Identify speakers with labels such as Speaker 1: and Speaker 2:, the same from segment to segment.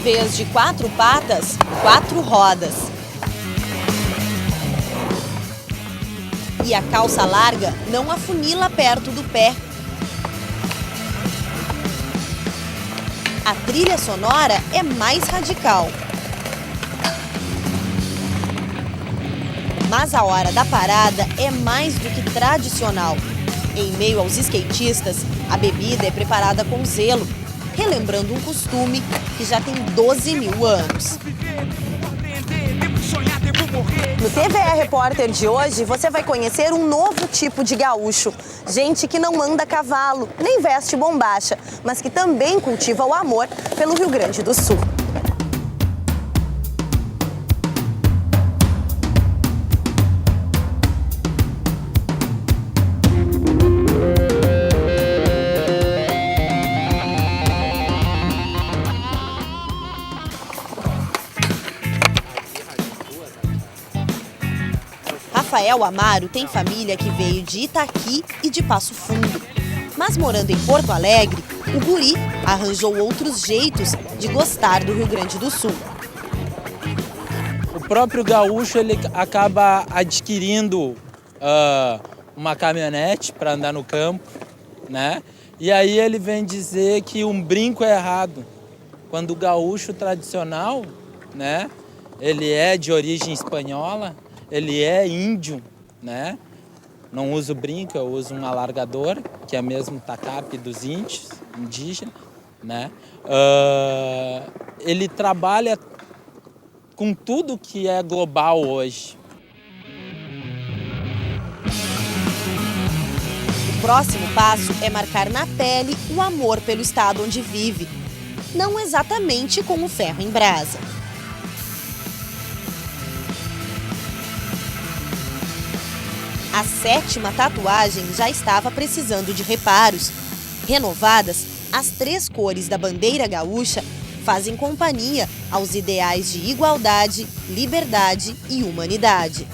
Speaker 1: vez de 4 patas, 4 rodas. E a calça larga não afunila perto do pé. A trilha sonora é mais radical. Mas a hora da parada é mais do que tradicional. Em meio aos skatistas, a bebida é preparada com zelo, relembrando um costume que já tem 12 mil anos. No TVE Repórter de hoje, você vai conhecer um novo tipo de gaúcho. Gente que não anda a cavalo, nem veste bombacha, mas que também cultiva o amor pelo Rio Grande do Sul. Rafael Amaro tem família que veio de Itaqui e de Passo Fundo. Mas morando em Porto Alegre, o guri arranjou outros jeitos de gostar do Rio Grande do Sul.
Speaker 2: O próprio gaúcho ele acaba adquirindo uma caminhonete para andar no campo, né? E aí ele vem dizer que um brinco é errado. Quando o gaúcho tradicional, né, ele é de origem espanhola, ele é índio, né? Não uso brinco, eu uso um alargador, que é mesmo tacape dos índios, indígenas, né? Ele trabalha com tudo que é global hoje.
Speaker 1: O próximo passo é marcar na pele o amor pelo estado onde vive. Não exatamente com o ferro em brasa. A 7ª tatuagem já estava precisando de reparos. Renovadas, as 3 cores da bandeira gaúcha fazem companhia aos ideais de igualdade, liberdade e humanidade.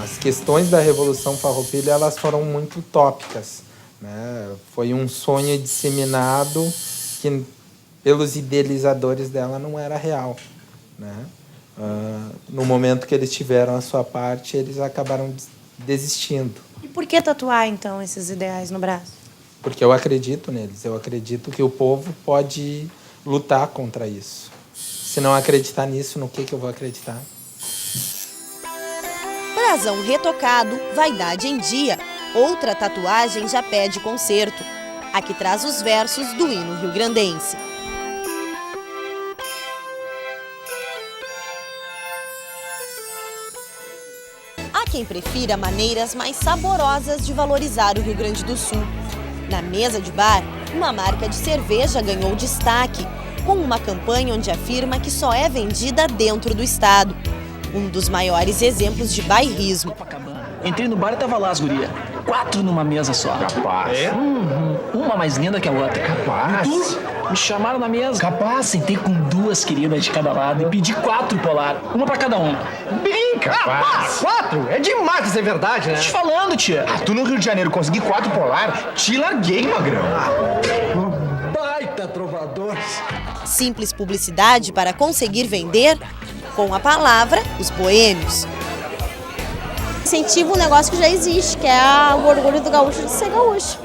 Speaker 3: As questões da Revolução Farroupilha elas foram muito utópicas, né? Foi um sonho disseminado que, pelos idealizadores dela, não era real, né? No momento que eles tiveram a sua parte, eles acabaram desistindo.
Speaker 4: E por que tatuar, então, esses ideais no braço?
Speaker 3: Porque eu acredito neles. Eu acredito que o povo pode lutar contra isso. Se não acreditar nisso, no que eu vou acreditar?
Speaker 1: Brasão retocado, vaidade em dia. Outra tatuagem já pede conserto. A que traz os versos do hino rio-grandense. Há quem prefira maneiras mais saborosas de valorizar o Rio Grande do Sul. Na mesa de bar, uma marca de cerveja ganhou destaque, com uma campanha onde afirma que só é vendida dentro do estado. Um dos maiores exemplos de bairrismo.
Speaker 5: Entrei no bar e tava lá as guria. 4 numa mesa só.
Speaker 6: Capaz.
Speaker 5: Uma mais linda que a outra.
Speaker 6: Capaz.
Speaker 5: Me chamaram na mesa.
Speaker 6: Capaz.
Speaker 5: Sentei com 2 queridas de cada lado e pedi 4 polar. Uma pra cada um.
Speaker 6: Bem capaz.
Speaker 7: 4? É demais pra ser verdade, né?
Speaker 5: Tô te falando, tia.
Speaker 6: Tu no Rio de Janeiro consegui 4 polar, te larguei, magrão.
Speaker 7: Baita trovador.
Speaker 1: Simples publicidade para conseguir vender? Com a palavra, os boêmios.
Speaker 4: Incentiva um negócio que já existe, que é o orgulho do gaúcho de ser gaúcho.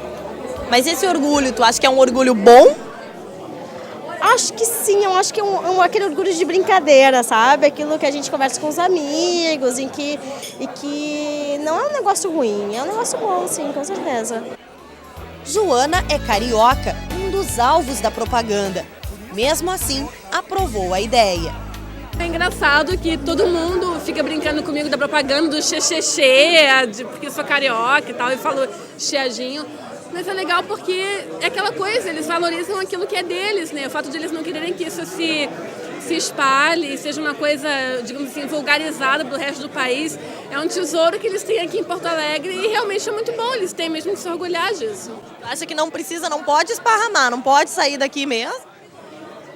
Speaker 1: Mas esse orgulho, tu acha que é um orgulho bom?
Speaker 4: Acho que sim, eu acho que é aquele orgulho de brincadeira, sabe? Aquilo que a gente conversa com os amigos, e que não é um negócio ruim, é um negócio bom, sim, com certeza.
Speaker 1: Joana é carioca, um dos alvos da propaganda. Mesmo assim, aprovou a ideia.
Speaker 8: É engraçado que todo mundo fica brincando comigo da propaganda do xexexê, porque eu sou carioca e tal, e falo chiadinho. Mas é legal porque é aquela coisa, eles valorizam aquilo que é deles, né? O fato de eles não quererem que isso se espalhe, seja uma coisa, digamos assim, vulgarizada pro resto do país. É um tesouro que eles têm aqui em Porto Alegre e realmente é muito bom, eles têm mesmo que se orgulhar disso.
Speaker 1: Acha que não precisa, não pode esparramar, não pode sair daqui mesmo?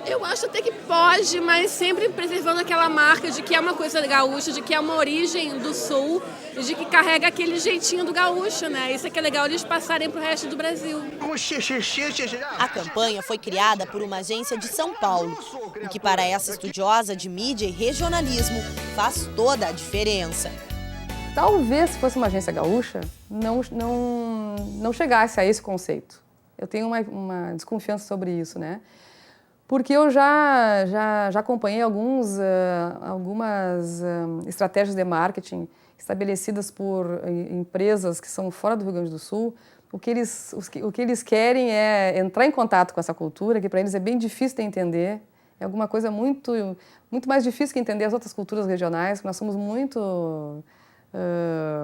Speaker 8: Eu acho até que pode, mas sempre preservando aquela marca de que é uma coisa gaúcha, de que é uma origem do Sul e de que carrega aquele jeitinho do gaúcho, né? Isso é que é legal eles passarem pro resto do Brasil.
Speaker 1: A campanha foi criada por uma agência de São Paulo, o que para essa estudiosa de mídia e regionalismo faz toda a diferença.
Speaker 9: Talvez se fosse uma agência gaúcha, não chegasse a esse conceito. Eu tenho uma desconfiança sobre isso, né? Porque eu já acompanhei algumas estratégias de marketing estabelecidas por empresas que são fora do Rio Grande do Sul. O que eles querem é entrar em contato com essa cultura, que para eles é bem difícil de entender. É alguma coisa muito mais difícil que entender as outras culturas regionais, porque nós somos muito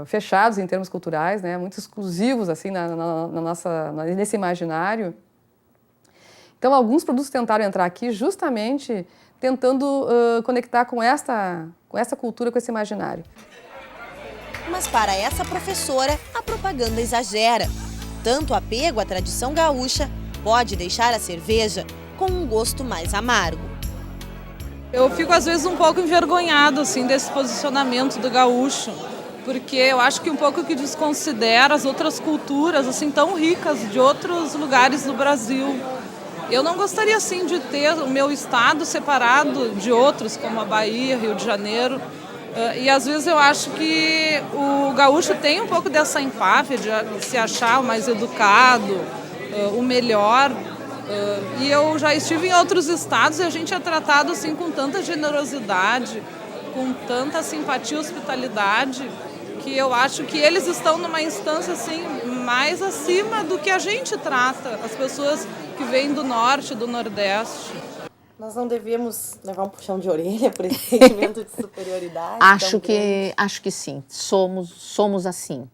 Speaker 9: fechados em termos culturais, né? Muito exclusivos assim, nesse imaginário. Então, alguns produtos tentaram entrar aqui justamente tentando conectar com essa cultura, com esse imaginário.
Speaker 1: Mas para essa professora, a propaganda exagera. Tanto apego à tradição gaúcha pode deixar a cerveja com um gosto mais amargo.
Speaker 10: Eu fico, às vezes, um pouco envergonhado assim, desse posicionamento do gaúcho, porque eu acho que um pouco que desconsidera as outras culturas assim, tão ricas de outros lugares do Brasil. Eu não gostaria, assim, de ter o meu estado separado de outros, como a Bahia, Rio de Janeiro. E, às vezes, eu acho que o gaúcho tem um pouco dessa empáfia de se achar o mais educado, o melhor. E eu já estive em outros estados e a gente é tratado, assim, com tanta generosidade, com tanta simpatia e hospitalidade, que eu acho que eles estão numa instância, assim, mais acima do que a gente trata as pessoas que vêm do norte, do nordeste.
Speaker 11: Nós não devemos levar um puxão de orelha por esse sentimento de superioridade?
Speaker 12: Acho que sim. Somos assim.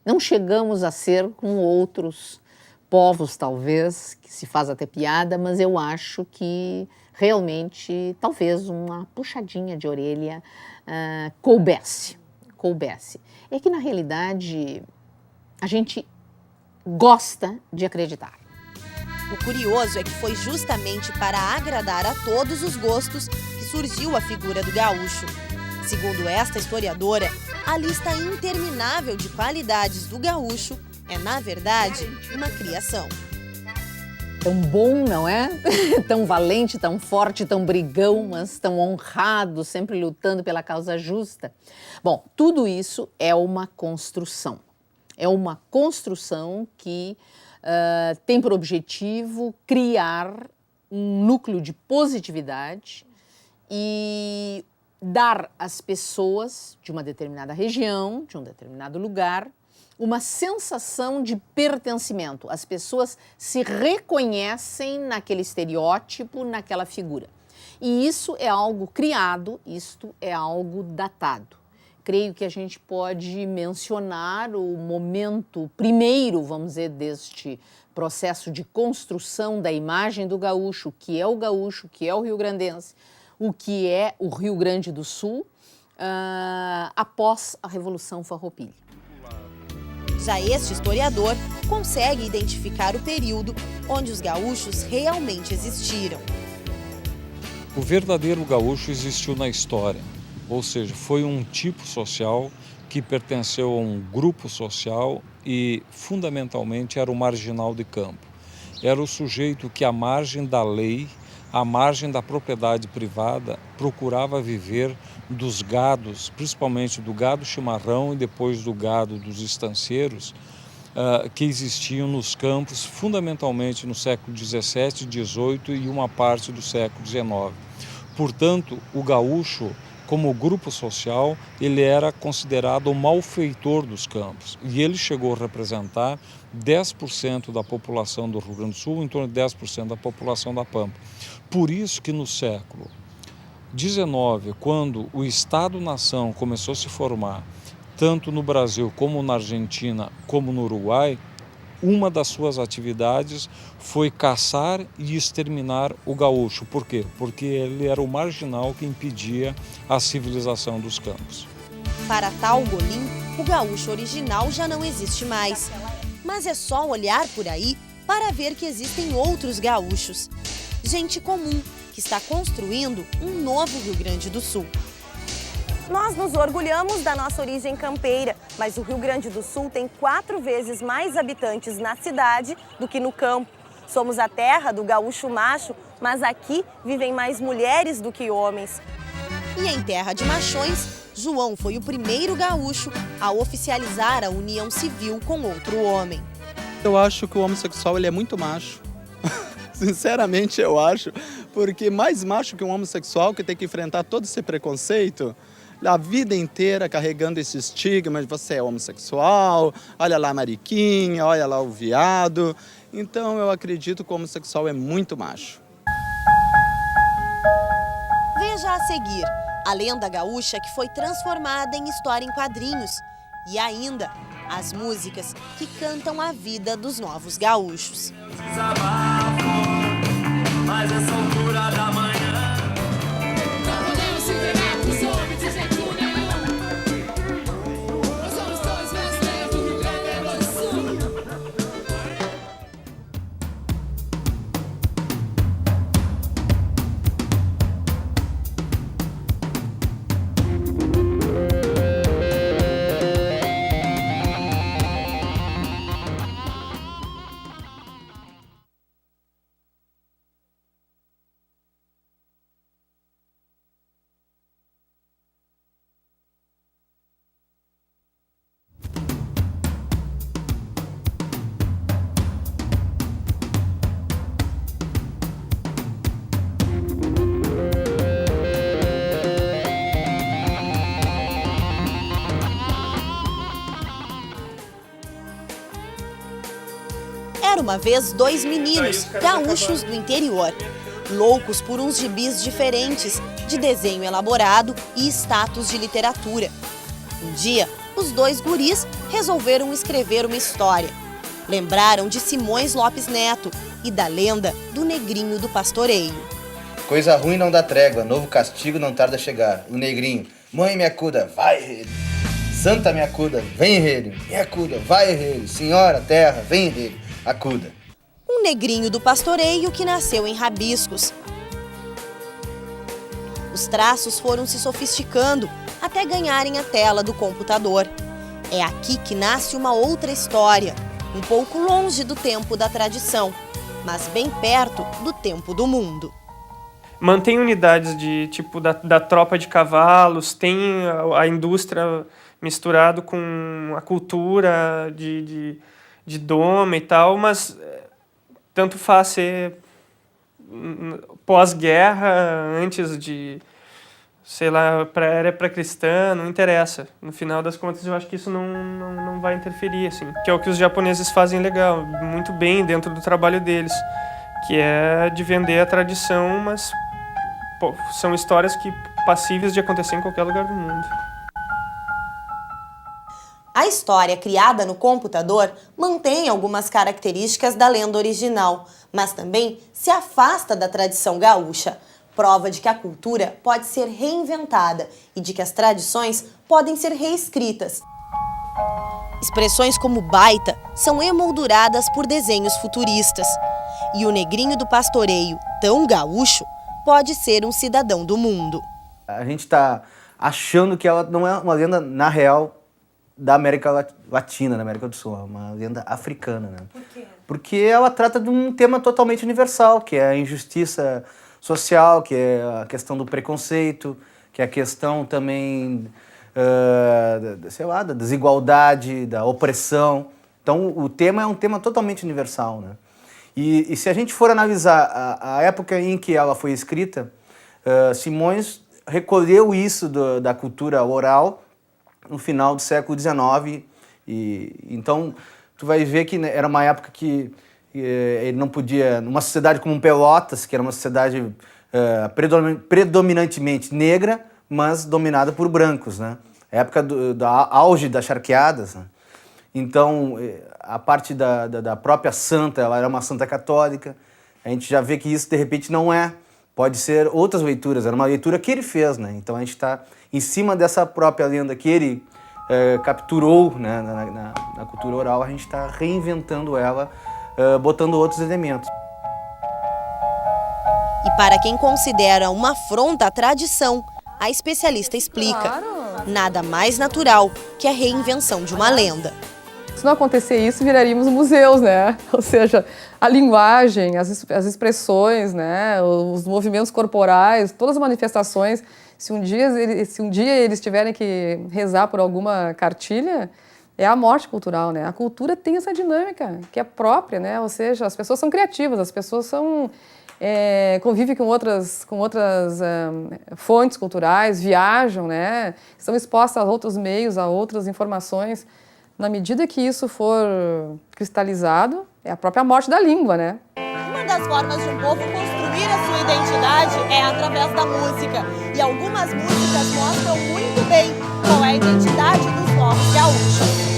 Speaker 12: Não chegamos a ser com outros povos, talvez, que se faz até piada, mas eu acho que realmente, talvez, uma puxadinha de orelha coubesse. É que, na realidade, a gente gosta de acreditar.
Speaker 1: O curioso é que foi justamente para agradar a todos os gostos que surgiu a figura do gaúcho. Segundo esta historiadora, a lista interminável de qualidades do gaúcho é, na verdade, uma criação.
Speaker 12: Tão bom, não é? Tão valente, tão forte, tão brigão, mas tão honrado, sempre lutando pela causa justa. Bom, tudo isso é uma construção. É uma construção que tem por objetivo criar um núcleo de positividade e dar às pessoas de uma determinada região, de um determinado lugar, uma sensação de pertencimento. As pessoas se reconhecem naquele estereótipo, naquela figura. E isso é algo criado, isto é algo datado. Creio que a gente pode mencionar o momento primeiro, vamos dizer, deste processo de construção da imagem do gaúcho, o que é o gaúcho, o que é o rio-grandense, o que é o Rio Grande do Sul, após a Revolução Farroupilha.
Speaker 1: Já este historiador consegue identificar o período onde os gaúchos realmente existiram.
Speaker 13: O verdadeiro gaúcho existiu na história. Ou seja, foi um tipo social que pertenceu a um grupo social e, fundamentalmente, era o marginal de campo. Era o sujeito que, à margem da lei, à margem da propriedade privada, procurava viver dos gados, principalmente do gado chimarrão e depois do gado dos estancieiros, que existiam nos campos, fundamentalmente no século XVII, XVIII e uma parte do século XIX. Portanto, o gaúcho, como grupo social, ele era considerado o malfeitor dos campos. E ele chegou a representar 10% da população do Rio Grande do Sul, em torno de 10% da população da Pampa. Por isso que no século XIX, quando o Estado-nação começou a se formar, tanto no Brasil como na Argentina, como no Uruguai, uma das suas atividades foi caçar e exterminar o gaúcho. Por quê? Porque ele era o marginal que impedia a civilização dos campos.
Speaker 1: Para tal Golim, o gaúcho original já não existe mais. Mas é só olhar por aí para ver que existem outros gaúchos. gente comum que está construindo um novo Rio Grande do Sul.
Speaker 14: Nós nos orgulhamos da nossa origem campeira, mas o Rio Grande do Sul tem 4 vezes mais habitantes na cidade do que no campo. Somos a terra do gaúcho macho, mas aqui vivem mais mulheres do que homens.
Speaker 1: E em terra de machões, João foi o primeiro gaúcho a oficializar a união civil com outro homem.
Speaker 15: Eu acho que o homossexual ele é muito macho. Sinceramente eu acho, porque mais macho que um homossexual que tem que enfrentar todo esse preconceito a vida inteira carregando esse estigma de você é homossexual, olha lá a mariquinha, olha lá o viado. Então eu acredito que o homossexual é muito macho.
Speaker 1: Veja a seguir a lenda gaúcha que foi transformada em história em quadrinhos e ainda as músicas que cantam a vida dos novos gaúchos.
Speaker 16: Mas essa altura da manhã não podemos se entregar pros homens de jeito nenhum. Nós somos todos brasileiros do Rio Grande do Sul.
Speaker 1: Era uma vez 2 meninos gaúchos do interior, loucos por uns gibis diferentes, de desenho elaborado e status de literatura. Um dia, os 2 guris resolveram escrever uma história. Lembraram de Simões Lopes Neto e da lenda do Negrinho do Pastoreio.
Speaker 17: Coisa ruim não dá trégua, novo castigo não tarda a chegar. O negrinho, mãe me acuda, vai rei. Santa me acuda, vem rei. Me acuda, vai rei. Senhora, terra, vem rei. Acuda.
Speaker 1: Um negrinho do pastoreio que nasceu em rabiscos. Os traços foram se sofisticando até ganharem a tela do computador. É aqui que nasce uma outra história, um pouco longe do tempo da tradição, mas bem perto do tempo do mundo.
Speaker 18: Mantém unidades de tipo da tropa de cavalos, tem a indústria misturado com a cultura de doma e tal, mas tanto faz ser pós-guerra, antes de, sei lá, era pré-cristã, não interessa. No final das contas, eu acho que isso não vai interferir, assim. Que é o que os japoneses fazem legal, muito bem dentro do trabalho deles, que é de vender a tradição, mas pô, são histórias que passíveis de acontecer em qualquer lugar do mundo.
Speaker 1: A história criada no computador mantém algumas características da lenda original, mas também se afasta da tradição gaúcha, prova de que a cultura pode ser reinventada e de que as tradições podem ser reescritas. Expressões como baita são emolduradas por desenhos futuristas. E o negrinho do pastoreio, tão gaúcho, pode ser um cidadão do mundo.
Speaker 17: A gente está achando que ela não é uma lenda, na real, da América Latina, da América do Sul, é uma lenda africana, né? Por quê? Porque ela trata de um tema totalmente universal, que é a injustiça social, que é a questão do preconceito, que é a questão também, sei lá, da desigualdade, da opressão. Então, o tema é um tema totalmente universal, né? E se a gente for analisar a época em que ela foi escrita, Simões recolheu isso da cultura oral no final do século XIX. Então, tu vai ver que era uma época que ele não podia... Numa sociedade como Pelotas, que era uma sociedade predominantemente negra, mas dominada por brancos, né? A época do auge das charqueadas, né? Então, a parte da própria santa, ela era uma santa católica. A gente já vê que isso, de repente, não é. Pode ser outras leituras. Era uma leitura que ele fez, né? Então, a gente está em cima dessa própria lenda que ele capturou, né, na cultura oral. A gente está reinventando ela, botando outros elementos.
Speaker 1: E para quem considera uma afronta à tradição, a especialista explica: nada mais natural que a reinvenção de uma lenda.
Speaker 9: Se não acontecer isso, viraríamos museus, né? Ou seja, a linguagem, as expressões, né? Os movimentos corporais, todas as manifestações. Se um dia eles tiverem que rezar por alguma cartilha, é a morte cultural, né? A cultura tem essa dinâmica que é própria, né? Ou seja, as pessoas são criativas, as pessoas são... convivem com outras fontes culturais, viajam, né? Estão expostas a outros meios, a outras informações. Na medida que isso for cristalizado, é a própria morte da língua, né?
Speaker 1: Uma das formas de um povo construir a sua identidade é através da música. E algumas músicas mostram muito bem qual é a identidade dos povos gaúchos.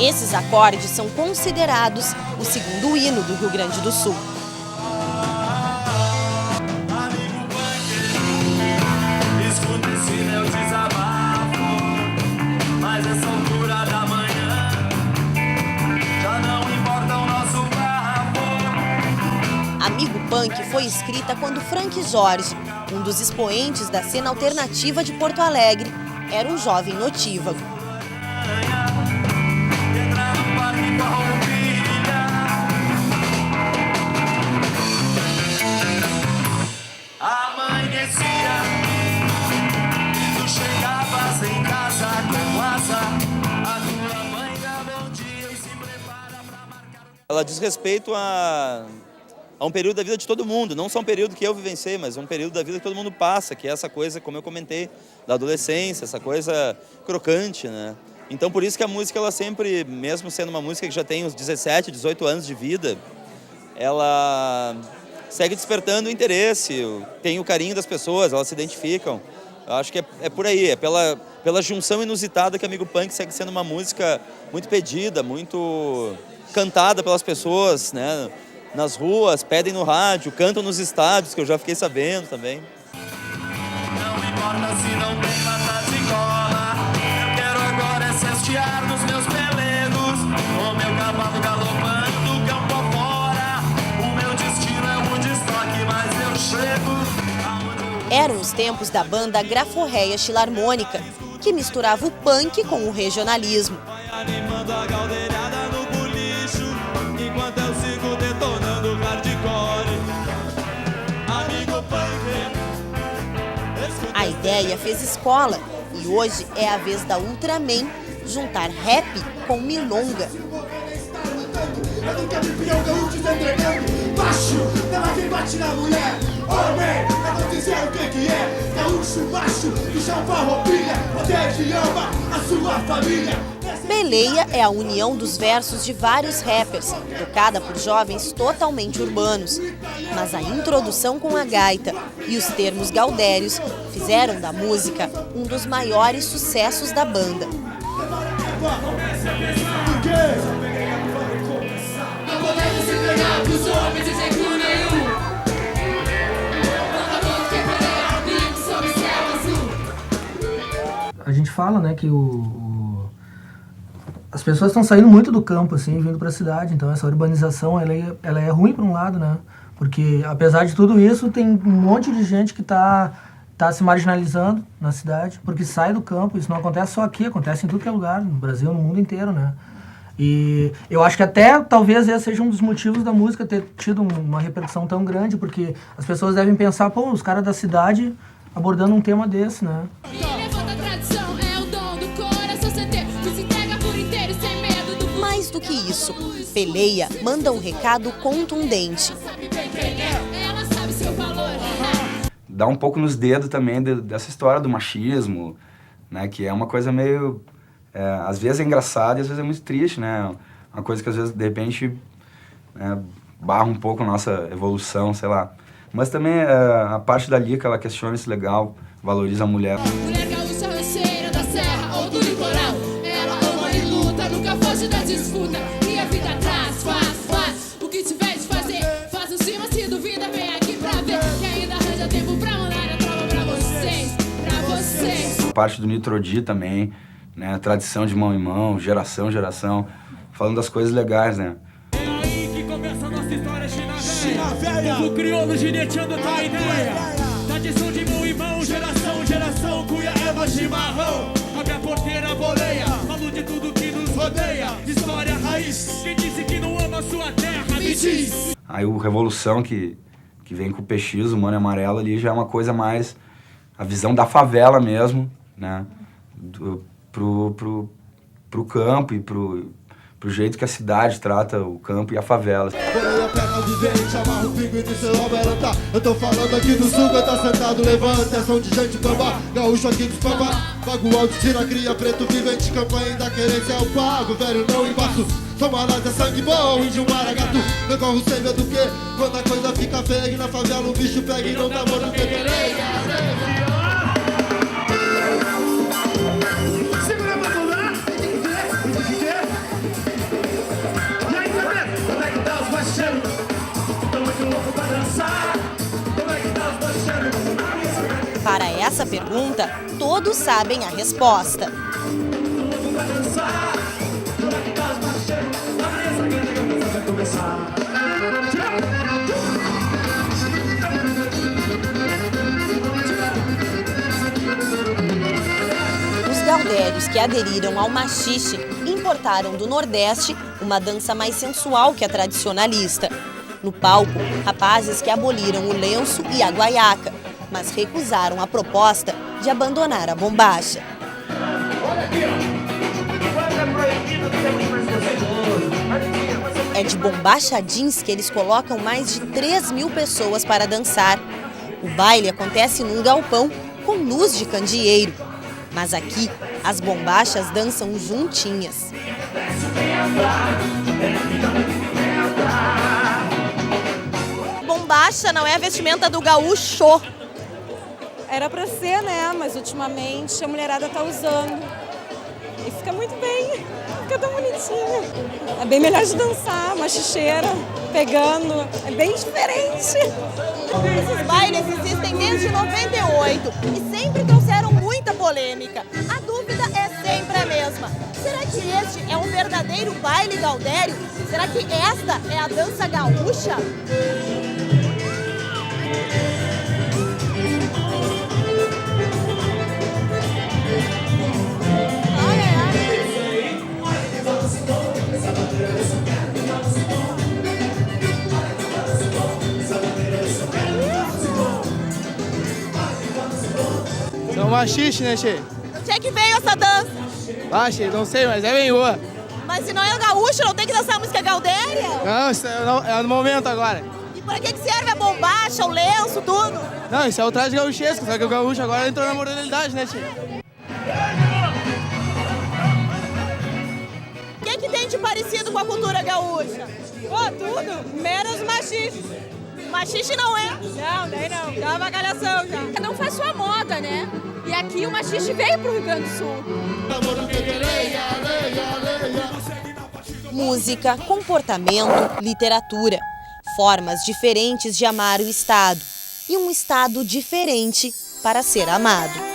Speaker 1: Esses acordes são considerados o segundo hino do Rio Grande do Sul.
Speaker 16: Escuta esse meu desabafo, mas essa altura da manhã já não importa o nosso bafo.
Speaker 1: Amigo Punk foi escrita quando Frank Jorge, um dos expoentes da cena alternativa de Porto Alegre, era um jovem notívago.
Speaker 19: Ela diz respeito a um período da vida de todo mundo, não só um período que eu vivenciei, mas um período da vida que todo mundo passa, que é essa coisa, como eu comentei, da adolescência, essa coisa crocante, né? Então, por isso que a música, ela sempre, mesmo sendo uma música que já tem uns 17, 18 anos de vida, ela segue despertando o interesse, tem o carinho das pessoas, elas se identificam. Eu acho que é por aí, é pela junção inusitada que Amigo Punk segue sendo uma música muito pedida, muito cantada pelas pessoas, né? Nas ruas, pedem no rádio, cantam nos estádios, que eu já fiquei sabendo também.
Speaker 16: Não importa se não tem mata de cola, eu quero agora se hastear nos meus pelegos, o meu cavalo galopando campo afora, o meu destino é o Woodstock, mas eu chego.
Speaker 1: Eram os tempos da banda Graforreia Filarmônica, que misturava o punk com o regionalismo.
Speaker 16: Animando a galdeirada no bulicho, enquanto eu sigo detonando hardcore. Amigo Punk.
Speaker 1: A ideia fez escola e hoje é a vez da Ultraman juntar rap com milonga.
Speaker 16: Eu nunca vi pião gaúcho entregando baixo, nela quem bate na mulher. Homem, é não dizer o que é. Gaúcho baixo, que chão farroupilha, protege e ama a sua família.
Speaker 1: Peleia é a união dos versos de vários rappers, tocada por jovens totalmente urbanos. Mas a introdução com a gaita e os termos gaudérios fizeram da música um dos maiores sucessos da banda.
Speaker 16: Não podemos se entregar pros homens de jeito nenhum.
Speaker 20: A gente fala, né, que as pessoas estão saindo muito do campo, assim, vindo para a cidade. Então essa urbanização, ela é ruim por um lado, né? Porque apesar de tudo isso, tem um monte de gente que tá se marginalizando na cidade, porque sai do campo. Isso não acontece só aqui, acontece em tudo que é lugar, no Brasil, no mundo inteiro, né? E eu acho que até talvez esse seja um dos motivos da música ter tido uma repercussão tão grande, porque as pessoas devem pensar, pô, os caras da cidade abordando um tema desse, né?
Speaker 1: Mais do que isso, Peleia manda um recado contundente.
Speaker 21: Dá um pouco nos dedos também dessa história do machismo, né? Que é uma coisa meio... às vezes é engraçado e às vezes é muito triste, né? Uma coisa que às vezes, de repente, barra um pouco a nossa evolução, sei lá. Mas também a parte dali que ela questiona esse legal, valoriza a mulher.
Speaker 16: Mulher gaúcha, rancheira da serra ou do litoral, ela ama e luta, nunca foge da disputa. E a vida traz, faz o que tiver de fazer, faz o cima se do
Speaker 21: Parte do Nitrodi também, né? Tradição de mão em mão, geração em geração, falando das coisas legais, né?
Speaker 16: Povo crioulo gineteando tua ideia. Tradição de mão em mão, geração, geração, cuia, erva, chimarrão. Abre a porteira, boleia, falo de tudo que nos rodeia. História, raiz, quem disse que não ama a sua terra, me diz.
Speaker 21: Aí o Revolução, que vem com o PX, o Mano e Amarelo ali, já é uma coisa mais... A visão da favela mesmo, né? Pro campo e pro jeito que a cidade trata o campo e a favela.
Speaker 16: Eu tô falando aqui do sul, tá sentado, levanta, é som de gente bamba, gaúcho aqui dos pamba, pago alto, tira, cria, preto, vivente, campanha da querência, eu pago, velho, não embaço, sou malado, é sangue bom, índio, maragato, não corro sem medo do que, quando a coisa fica feia e na favela o bicho pega e não dá amor no que
Speaker 1: Para essa pergunta, todos sabem a resposta. Os gaudérios que aderiram ao machixe importaram do Nordeste uma dança mais sensual que a tradicionalista. No palco, rapazes que aboliram o lenço e a guaiaca, mas recusaram a proposta de abandonar a bombacha. É de bombacha jeans que eles colocam mais de 3.000 pessoas para dançar. O baile acontece num galpão com luz de candeeiro. Mas aqui, as bombachas dançam juntinhas. Bombacha não é a vestimenta do gaúcho.
Speaker 4: Era pra ser, né? Mas ultimamente a mulherada tá usando. E fica muito bem, fica tão bonitinho. É bem melhor de dançar, machicheira, pegando, é bem diferente.
Speaker 1: Esses bailes existem desde 98 e sempre trouxeram muita polêmica. A dúvida é sempre a mesma. Será que este é um verdadeiro baile gaudério? Será que esta é a dança gaúcha?
Speaker 2: São machixe, né, Che?
Speaker 1: Onde é que veio essa dança?
Speaker 2: Ah, Che, não sei, mas é bem boa.
Speaker 1: Mas se não é gaúcho, não tem que dançar música gaudéria?
Speaker 2: Não, isso é no momento agora.
Speaker 1: E para que serve a bombacha, o lenço, tudo?
Speaker 2: Não, isso é o traje gaúchesco, só que o gaúcho agora entrou na modernidade, né, Che?
Speaker 1: O que tem de parecido com a cultura gaúcha?
Speaker 4: Tudo, menos machixe.
Speaker 1: Machixe não é?
Speaker 4: Não, daí não, já é uma avacalhação já.
Speaker 22: Não faz sua moda, né? E aqui o machixe veio pro Rio Grande do Sul.
Speaker 1: Música, comportamento, literatura. Formas diferentes de amar o Estado. E um Estado diferente para ser amado.